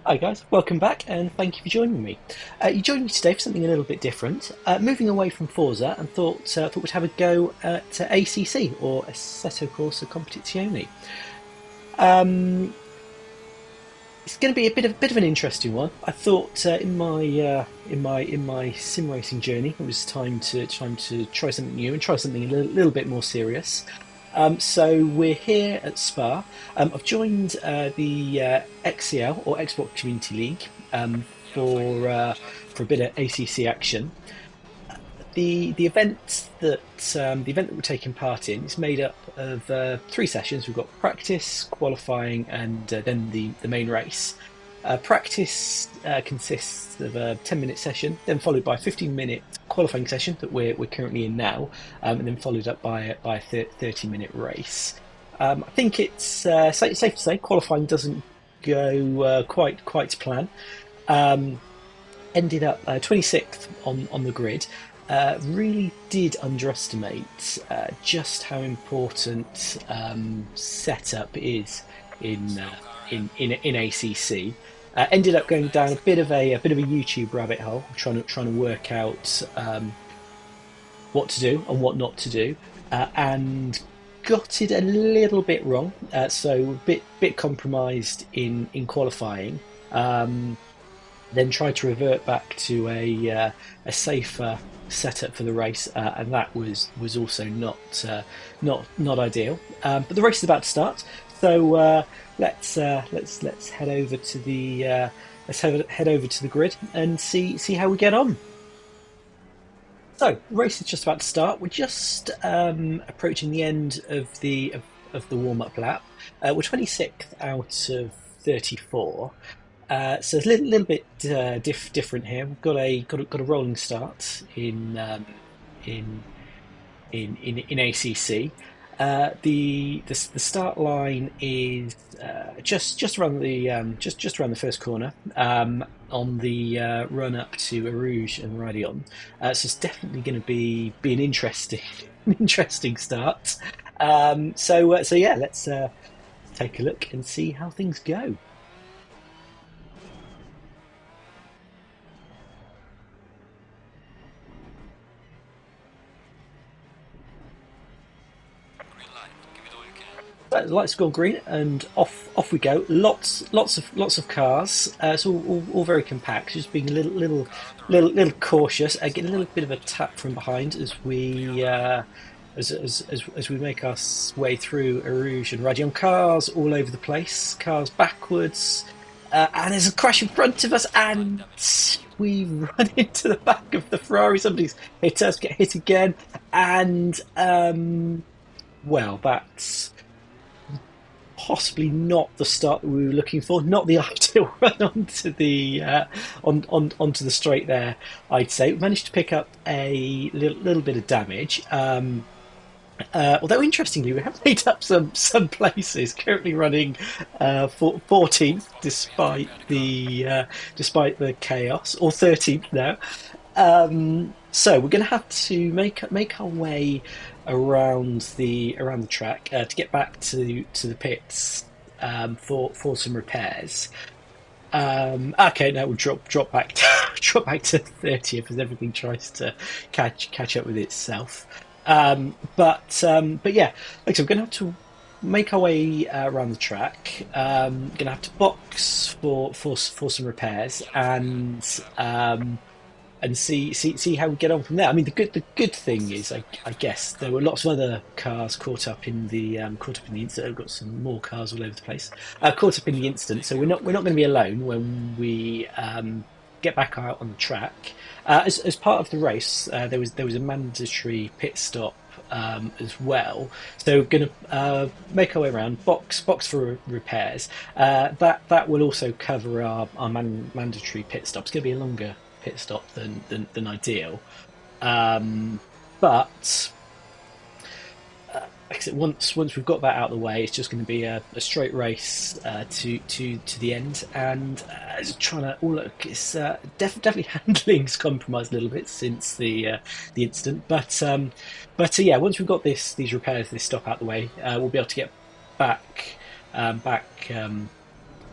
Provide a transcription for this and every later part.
Hi guys, welcome back and thank you for joining me. You joined me today for something a little bit different, moving away from Forza and thought we'd have a go at ACC or Assetto Corsa Competizione. Um, it's going to be a bit of an interesting one. I thought in my sim racing journey it was time to try something new and try something a little bit more serious. So we're here at Spa. I've joined the XCL or Xbox Community League for a bit of ACC action. The event that we're taking part in is made up of three sessions. We've got practice, qualifying, and then the main race. Practice consists of a 10-minute session, then followed by a 15-minute qualifying session that we're currently in now, and then followed up by a 30-minute race. I think it's safe to say qualifying doesn't go quite to plan. Um, Ended up 26th on the grid. Really did underestimate just how important setup is in in ACC. Ended up going down a bit of a YouTube rabbit hole, trying to work out what to do and what not to do, and got it a little bit wrong. So a bit compromised in qualifying. Then tried to revert back to a safer setup for the race, and that was also not ideal. But the race is about to start, so let's head over to the head over to the grid and see how we get on. So the race is just about to start. We're just approaching the end of the warm up lap. We're 26th out of 34. So it's a little bit different here. We've got a rolling start in in ACC. The start line is just around the just around the first corner, on the run up to Arouge and Radion. So it's definitely going to be an interesting an interesting start. So yeah, let's take a look and see how things go. Green light. Give it all you can. The lights go green, and off we go. Lots of cars. It's all very compact. Just being a little cautious. Getting a little bit of a tap from behind as we make our way through Arouge and Radion. Cars all over the place. Cars backwards. And there's a crash in front of us, and we run into the back of the Ferrari. Somebody's hit us, get hit again, and well, that's possibly not the start that we were looking for. Not the ideal run onto the onto the straight there. I'd say we managed to pick up a little bit of damage. Although interestingly, we have made up some places. Currently running 14th despite the chaos, or 13th now. So we're going to have to make our way around the track to get back to the pits for some repairs. Okay, now we'll drop back drop back to 30th as everything tries to catch up with itself. But yeah, like I said, we're going to have to make our way around the track. Going to have to box for some repairs and see how we get on from there. I mean, the good thing is, I guess there were lots of other cars caught up in the incident. I've got some more cars all over the place, caught up in the incident. So we're not going to be alone when we get back out on the track. As part of the race, there was a mandatory pit stop as well. So we're going to make our way around, box for repairs. That will also cover our mandatory pit stop. It's going to be a longer pit stop than ideal. But like I said, once we've got that out of the way, it's just going to be a straight race to the end, and trying to. Oh look, it's definitely handling's compromised a little bit since the incident, but yeah, once we've got this repairs, this stop out of the way, we'll be able to get back back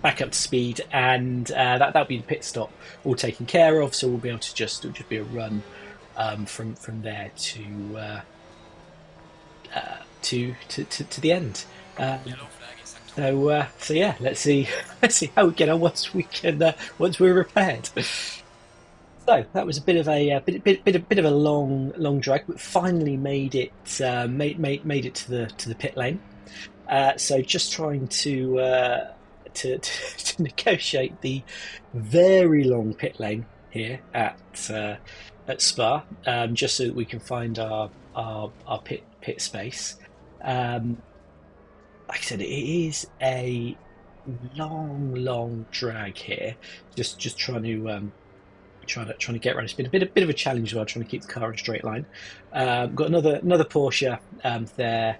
back up to speed, and that'll be the pit stop all taken care of. So we'll be able to it'll just be a run from there to the end. Um, Yellow flag is active. so yeah, let's see how we get on once we're repaired. So that was a bit of bit of a long drag, but finally made it made it to the pit lane. So just trying to negotiate the very long pit lane here at Spa, just so that we can find our pit space. Um, like I said, it is a long drag here. Just trying to get around. It's been a bit of a challenge as well, trying to keep the car in a straight line. Got another Porsche there,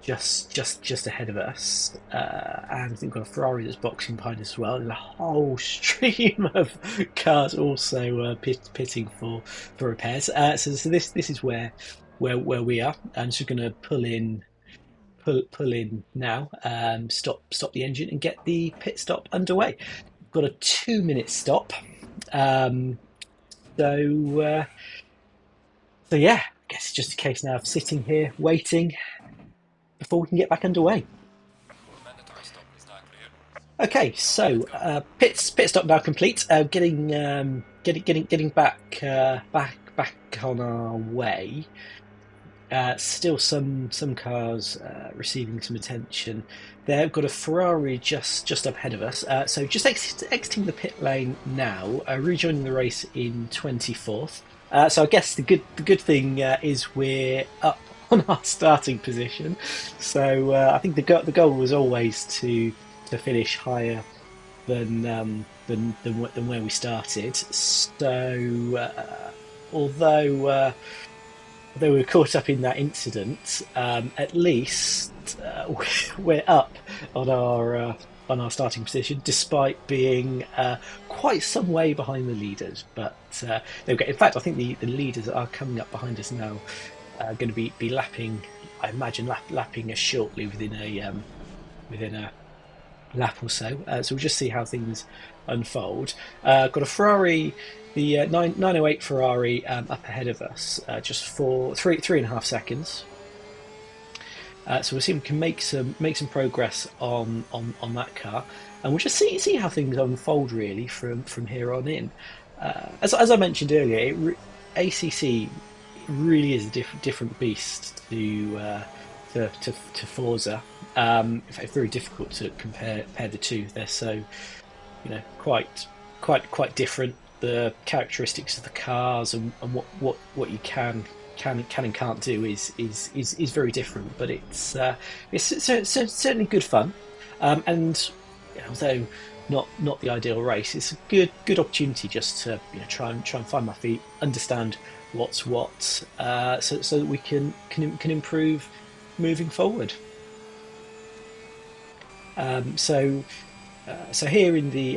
just ahead of us, and I think we've got a Ferrari that's boxing behind us as well. There's a whole stream of cars also pitting for repairs. So this is where we are. I'm just going to pull in now, stop the engine, and get the pit stop underway. We've got a 2 minute stop. Um, so, uh, so yeah, I guess it's just a case now of sitting here waiting before we can get back underway. Mandatory stop is now clear. Okay, Let's so go. pit stop now complete. Getting back on our way. Still some cars receiving some attention. There, we've got a Ferrari just up ahead of us. So just exiting the pit lane now, rejoining the race in 24th. So I guess the good thing is we're up on our starting position. So I think the goal was always to finish higher than where we started. So although we were caught up in that incident, at least we're up on our starting position, despite being quite some way behind the leaders. But there we go. In fact, I think the leaders that are coming up behind us now are going to be lapping. I imagine lapping us shortly within a lap or so. So we'll just see how things unfold. Got a Ferrari, the 908 Ferrari up ahead of us, just for 3.5 seconds. So we'll see if we can make some progress on that car, and we'll just see how things unfold really from here on in. As I mentioned earlier, ACC really is a different beast to Forza. In fact, very difficult to compare the two. They're so quite different. The characteristics of the cars and what you can and can't do is very different. But it's certainly good fun. And although not the ideal race, it's a good opportunity just to try and find my feet, understand what's what, so that we can improve moving forward. So here in the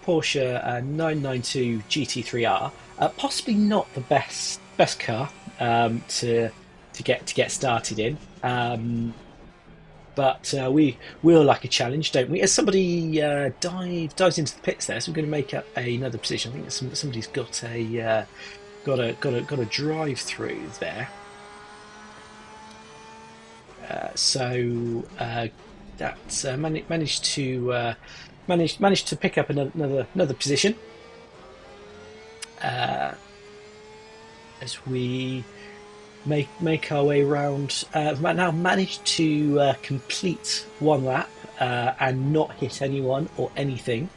Porsche 992 GT3R, possibly not the best car to get started in. But we all like a challenge, don't we? As somebody dives into the pits there, so we're going to make up another position. I think somebody's got a drive through there. So that's managed to pick up another position as we make our way around. Now managed to complete one lap and not hit anyone or anything.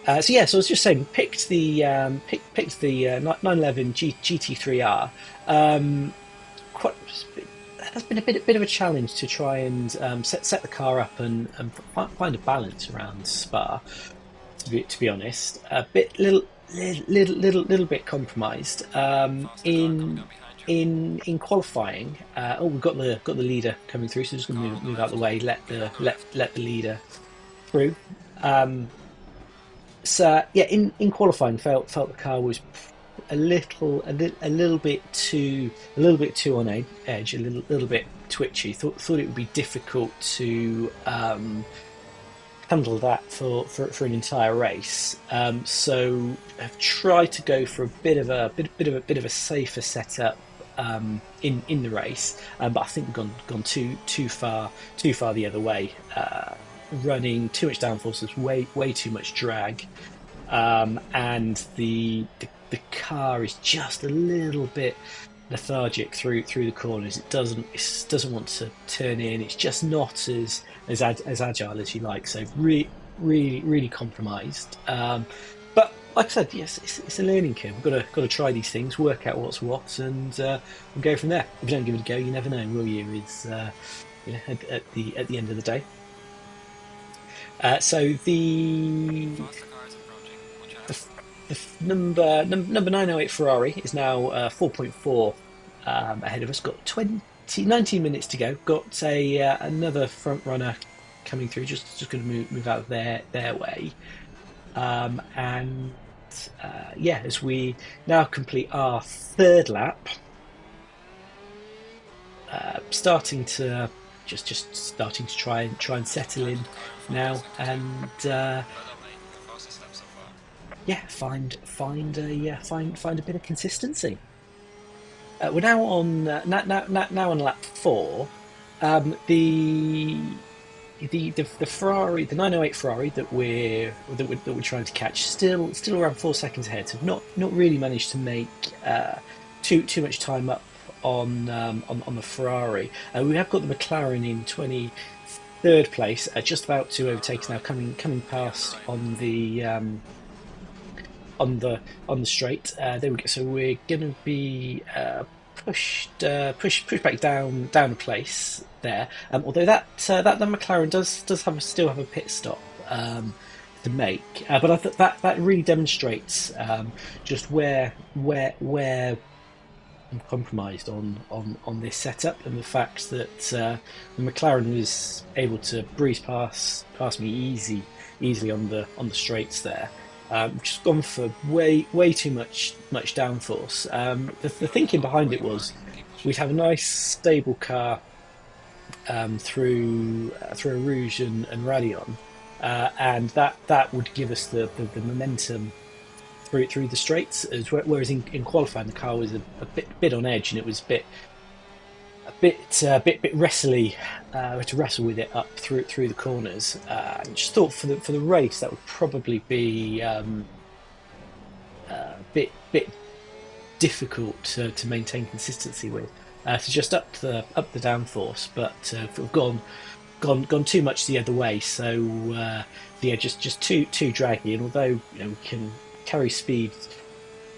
So yeah, so I was just saying, picked the 911 GT3R. That's been a bit of a challenge to try and set the car up and find a balance around Spa. To be honest, a little bit compromised in qualifying. We've got the leader coming through, so just going to move out of the way, let the leader through. So yeah, in qualifying, felt the car was a little bit too on edge, a little bit twitchy. Thought it would be difficult to handle that for an entire race. So I've tried to go for a bit of a safer setup in the race, but I think we've gone too far the other way. Running too much downforce, there's way too much drag, and the car is just a little bit lethargic through the corners. It doesn't want to turn in. It's just not as agile as you like. So really compromised. But like I said, yes, it's a learning curve. We've got to try these things, work out what's what, and we'll go from there. If you don't give it a go, you never know, will you? Is at the end of the day. So Faster car is approaching. Watch out. the, number 908 Ferrari is now 4.4 ahead of us. Got 19 minutes to go. Got another front runner coming through. Just going to move out of their way. And yeah, as we now complete our third lap, starting to just starting to try and settle in now, and Better make the fastest lap so far. yeah, find a bit of consistency. We're now on now on lap four. The Ferrari, the 908 Ferrari that we're trying to catch, still around 4 seconds ahead. So not really managed to make too much time up on the Ferrari. We have got the McLaren in 23rd place, just about to overtake us now, coming past on the straight. There we go. So we're going to be pushed back down a place there. Although that McLaren does still have a pit stop to make. But I thought that really demonstrates just where I'm compromised on this setup, and the fact that the McLaren was able to breeze past me easily on the straights there. Just gone for way too much downforce. The thinking behind it was we'd have a nice stable car through Rouge and Radeon, and that would give us the momentum through the straights. Whereas in qualifying the car was a bit on edge, and it was a bit wrestly. We had to wrestle with it up through the corners. Just thought for the race that would probably be a bit difficult to maintain consistency with. So just up the downforce, but we've gone too much the other way. So yeah, just too draggy. And although we can carry speed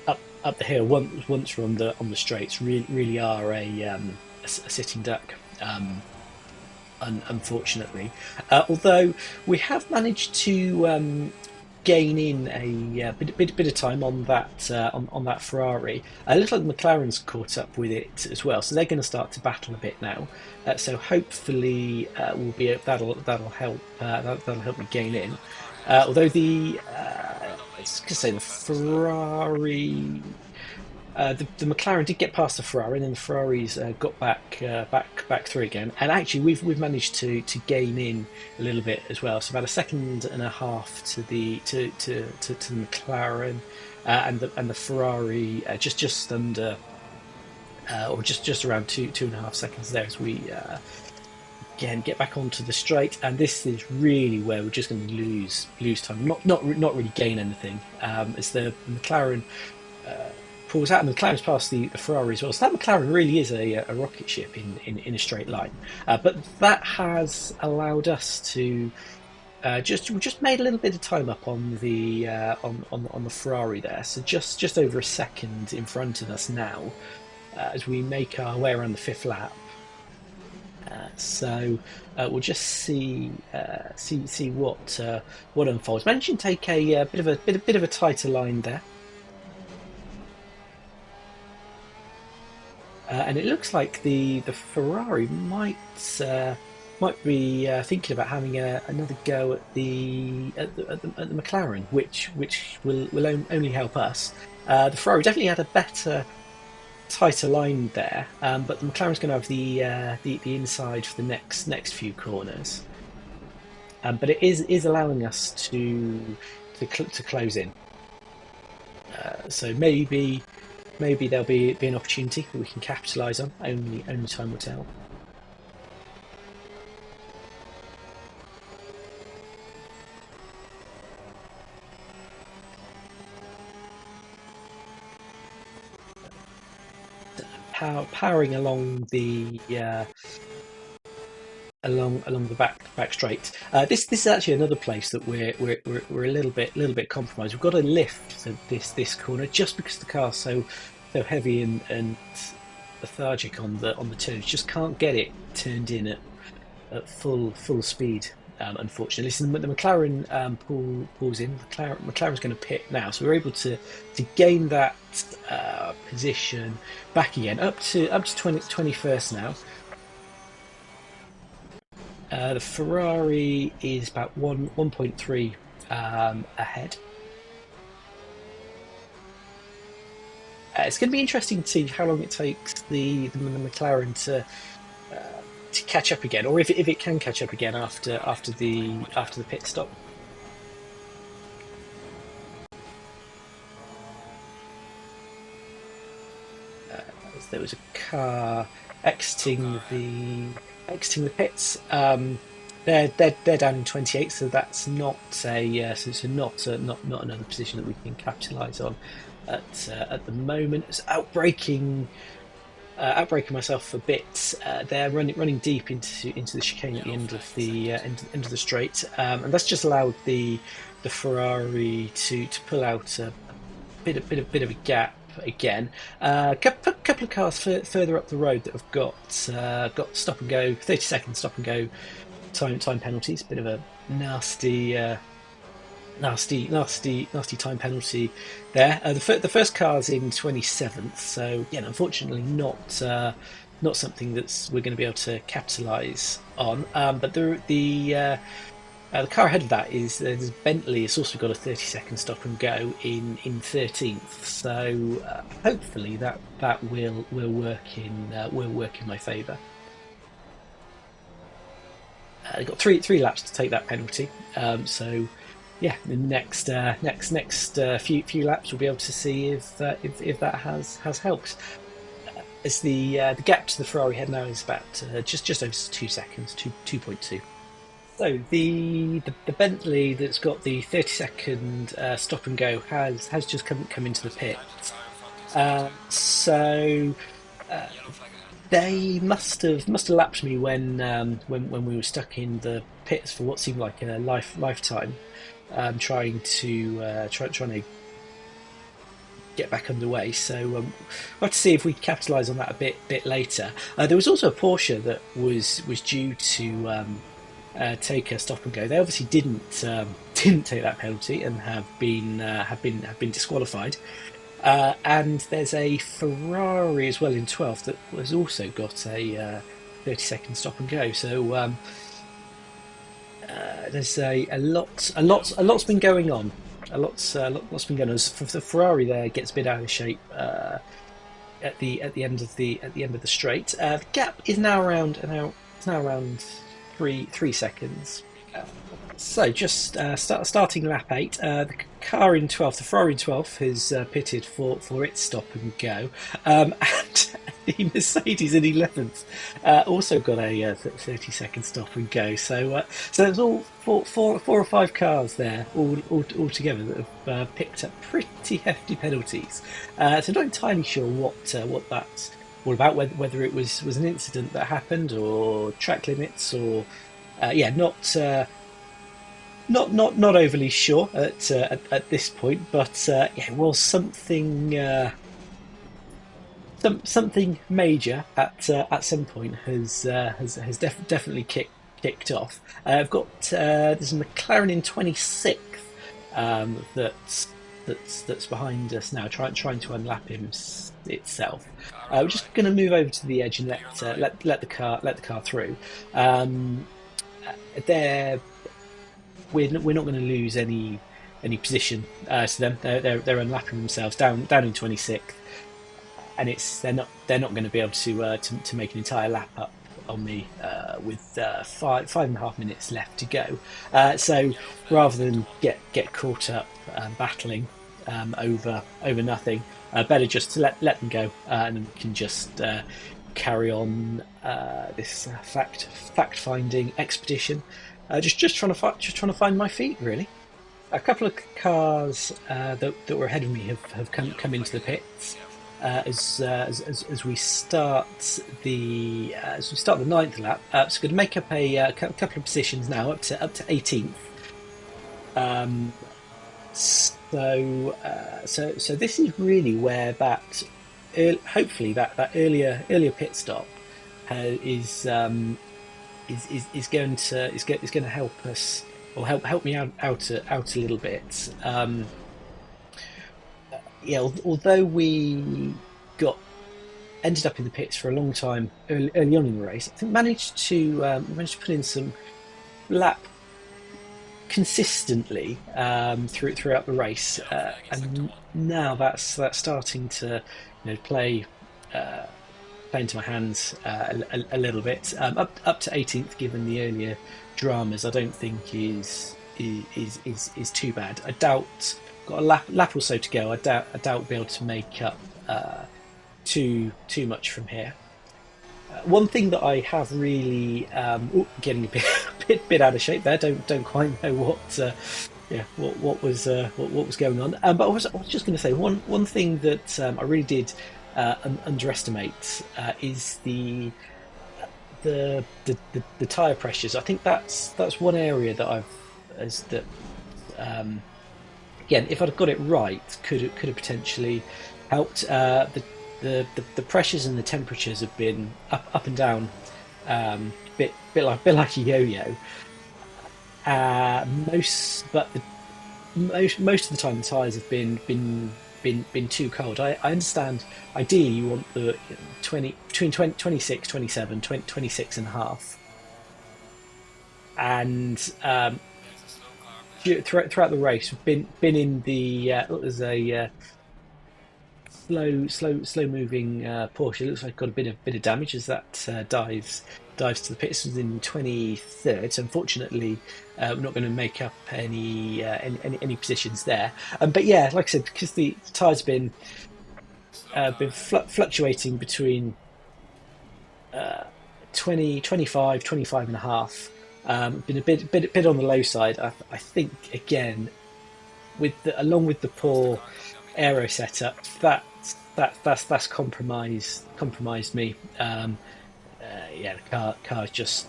up the hill once we're on the straights, really are a sitting duck. Unfortunately, although we have managed to gain in a bit of time on that Ferrari. A little like McLaren's caught up with it as well, so they're going to start to battle a bit now. So hopefully we'll be that'll help that'll help me gain in. Although I was going to say the Ferrari. The McLaren did get past the Ferrari, and then the Ferraris got back through again. And actually, we've managed to gain in a little bit as well. So about a second and a half to the McLaren, and the Ferrari just under, or just around 2.5 seconds there as we again get back onto the straight. And this is really where we're just going to lose time, not really gain anything, as the McLaren. Pulls out, and the McLaren's past the Ferrari as well. So that McLaren really is a rocket ship in a straight line. But that has allowed us to just made a little bit of time up on the Ferrari there. So just over a second in front of us now, as we make our way around the fifth lap. So we'll just see what unfolds. Managing to take a bit of a tighter line there. And it looks like the Ferrari might might be thinking about having another go at the McLaren, which will only help us. The Ferrari definitely had a better, tighter line there, but the McLaren's going to have the inside for the next few corners. But it is allowing us to close in. So maybe there'll be an opportunity that we can capitalise on. Only time will tell. Powering along along the back straight. This is actually another place that we're a little bit compromised. We've got to lift this corner just because the car's so heavy and lethargic on the turns. Just can't get it turned in at full speed. Unfortunately, so the McLaren pulls in. McLaren's going to pit now, so we're able to gain that position back again up to 21st now. The Ferrari is about 1.3 ahead. It's going to be interesting to see how long it takes the McLaren to catch up again, or if it can catch up again after the pit stop. There was a car exiting the pits. They're down in 28th, so that's not not another position that we can capitalise on at the moment. It's outbraking myself a bit. They're running deep into the chicane at the end of the end of the straight, and that's just allowed the Ferrari to pull out a bit of a gap again. Couple of cars further up the road that have got stop and go, 30-second stop and go time penalties. Bit of a nasty time penalty there. The first car's in 27th, so yeah, unfortunately not something that's we're going to be able to capitalise on. But the car ahead of that is there's Bentley. It's also got a 30-second stop and go in 13th. So hopefully that will work in my favour. They've got three laps to take that penalty. So yeah, the next few laps we'll be able to see if that has helped. As the gap to the Ferrari head now is about just over 2 seconds, 2.2. So the Bentley that's got the 30-second stop and go has just come into the pit. So they must have lapped me when we were stuck in the pits for what seemed like a lifetime, trying to get back underway. So we'll have to see if we capitalise on that a bit later. There was also a Porsche that was due to take a stop and go. They obviously didn't take that penalty and have been disqualified. And there's a Ferrari as well in 12th that has also got a 30-second stop and go. So there's a lot's been going on. A lot's been going on. The Ferrari there gets a bit out of shape at the end of the straight. The gap is now around 3 seconds. So just starting lap 8, the car in 12th, the Ferrari in 12th, has pitted for its stop and go, and the Mercedes in 11th also got a 30-second stop and go. So there's all four or five cars there all together that have picked up pretty hefty penalties. So not entirely sure what that's all about, whether it was an incident that happened or track limits or not overly sure at this point, but yeah, well, something major at some point has definitely kicked off. I've got there's a McLaren in 26th that that's behind us now, trying to unlap itself. We're Alright, just right. going to move over to the edge and Do you want to lead? let the car through. Um, they're we're not going to lose any position to them. They're unlapping themselves down in 26th, and it's they're not going to be able to make an entire lap up on me with 5.5 minutes left to go. So Yeah, hopefully at rather least like than 20. get caught up battling over nothing, better just to let them go, and then we can just carry on this fact finding expedition. Just trying to find my feet, really. A couple of cars that were ahead of me have Yeah, come looks into like the it. pits Yeah. as we start the ninth lap. So going to make up a couple of positions now, up to 18th. Um, so this is really where hopefully that earlier pit stop is going to is going to help us, or help me out a little bit. Yeah, although we got ended up in the pits for a long time early on in the race, I think managed to put in some lap consistently throughout the race, Yeah, hopefully I get sector and 1. now that's starting to play play into my hands a little bit. Up to 18th, given the earlier dramas, I don't think is too bad. I doubt, got a lap or so to go. I doubt we'll be able to make up too much from here. One thing that I have really getting a bit bit out of shape there. Don't quite know what was going on. But I was just going to say one thing that I really did underestimate is the tire pressures. I think that's one area that I've as that um, again, if I'd have got it right, could have potentially helped. The pressures and the temperatures have been up and down, bit like a yo-yo. But most of the time the tires have been too cold. I understand. Ideally, you want the 20 between 20 26, 27, 20 26 and a half, and There's a slow car behind. throughout the race, we've been in the there's a slow moving Porsche. It looks like it got a bit of damage as that dives to the pits. It was in 23rd. So unfortunately, we're not going to make up any positions there. But yeah, like I said, because the tyres Slow car. fluctuating between uh, 20, 25, 25 and a half. Been a bit on the low side. I think again along with the Faster poor car is coming in. aero setup, that's compromised me. Yeah, the car's just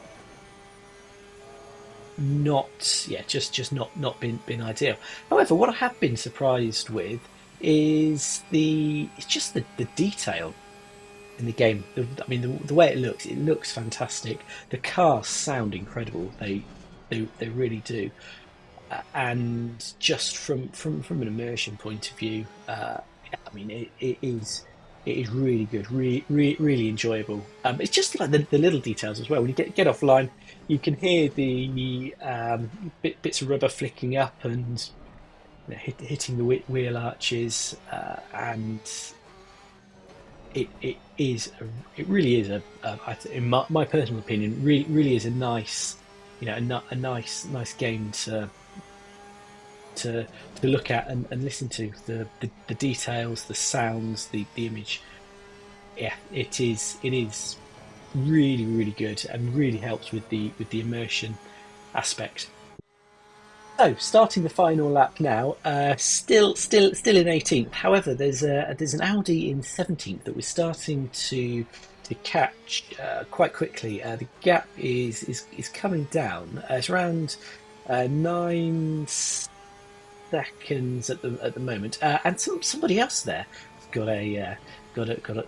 not, yeah, just not been ideal. However, what I have been surprised with is it's just the detail in the game. I mean, the way it looks fantastic. The cars sound incredible. They really do. And just from an immersion point of view, I mean, it is really good, really enjoyable. It's just like the little details as well. When you get offline, you can hear the bits of rubber flicking up and hitting the wheel arches, and it really is in my personal opinion, really is a nice, a nice game to look at and listen to the details, the sounds, the image. Yeah, it is really good and really helps with the immersion aspect. So starting the final lap now, still in 18th. However, there's an Audi in 17th that we're starting to catch quite quickly. The gap is coming down. It's around 9 seconds at the moment, and somebody else there has got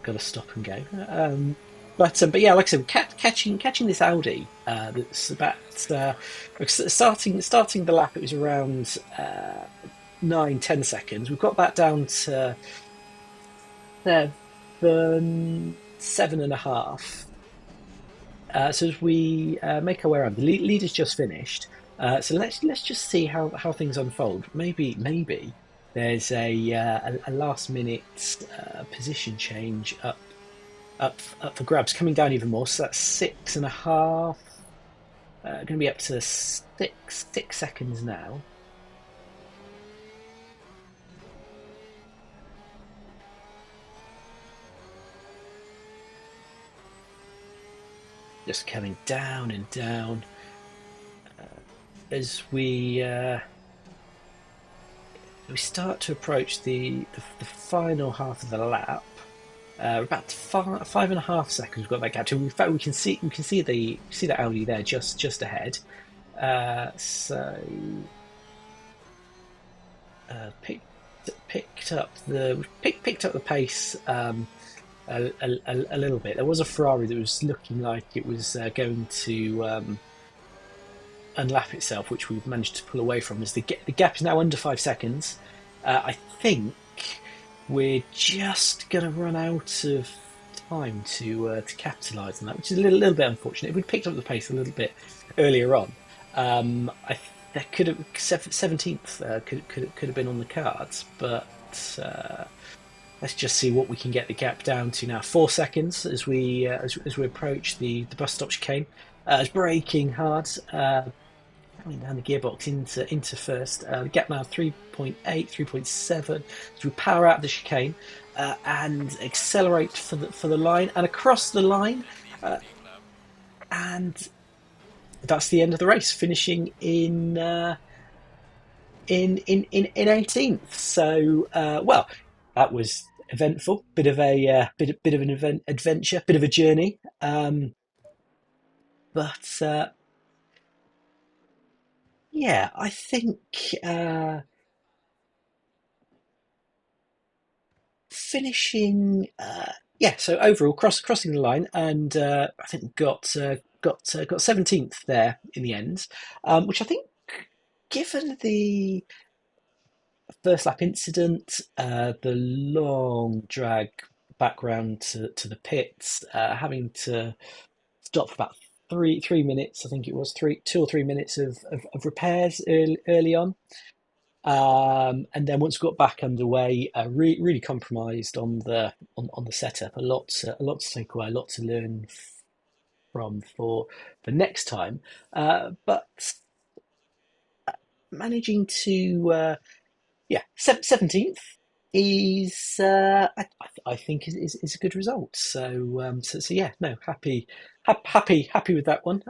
got a stop and go. But yeah, like I said, catching this Audi that's about starting the lap. It was around 9, 10 seconds. We've got that down to 7.5. So as we make our way around, the lead has just finished. So let's just see how things unfold. Maybe there's a last minute position change up for grabs, coming down even more. So that's 6.5. Going to be up to 6 seconds now. Just coming down and down as we start to approach the final half of the lap. About 5.5 seconds. We've got that gap. In fact, we can see the Audi there just ahead. So picked picked up the pace a little bit. There was a Ferrari that was looking like it was going to unlap itself, which we've managed to pull away from. As the gap is now under 5 seconds. I think we're just going to run out of time to capitalise on that, which is a little bit unfortunate. If we'd picked up the pace a little bit earlier on, there could have 17th could have been on the cards, but let's just see what we can get the gap down to now. 4 seconds as we approach the bus stop chicane. It's braking hard. Coming down the gearbox into first. The gap now 3.8, 3.7. So we power out the chicane and accelerate for the line and across the line, and that's the end of the race, finishing in 18th. So well, that was eventful. Bit of an adventure, bit of a journey. But yeah, I think finishing. Yeah, so overall crossing the line, and I think got 17th there in the end, which I think, given the first lap incident, the long drag background to the pits, having to stop for about 3 minutes. I think it was 2 or 3 minutes of repairs early on. And then once we got back underway, really compromised on the setup. A lot to take away, a lot to learn from for next time. But managing to yeah, 17th is I think is a good result. So yeah, no, happy with that one.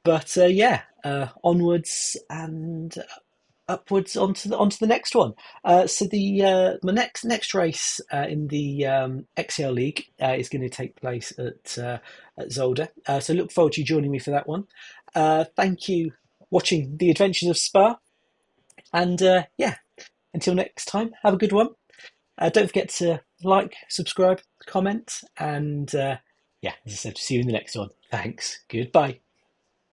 But yeah, onwards and upwards onto the next one. So the next race in the XCL League is going to take place at Zolder. So look forward to you joining me for that one. Thank you, watching the Adventures of Spa, and yeah, until next time, have a good one. Don't forget to like, subscribe, comment, and yeah, as I said, see you in the next one. Thanks. Goodbye.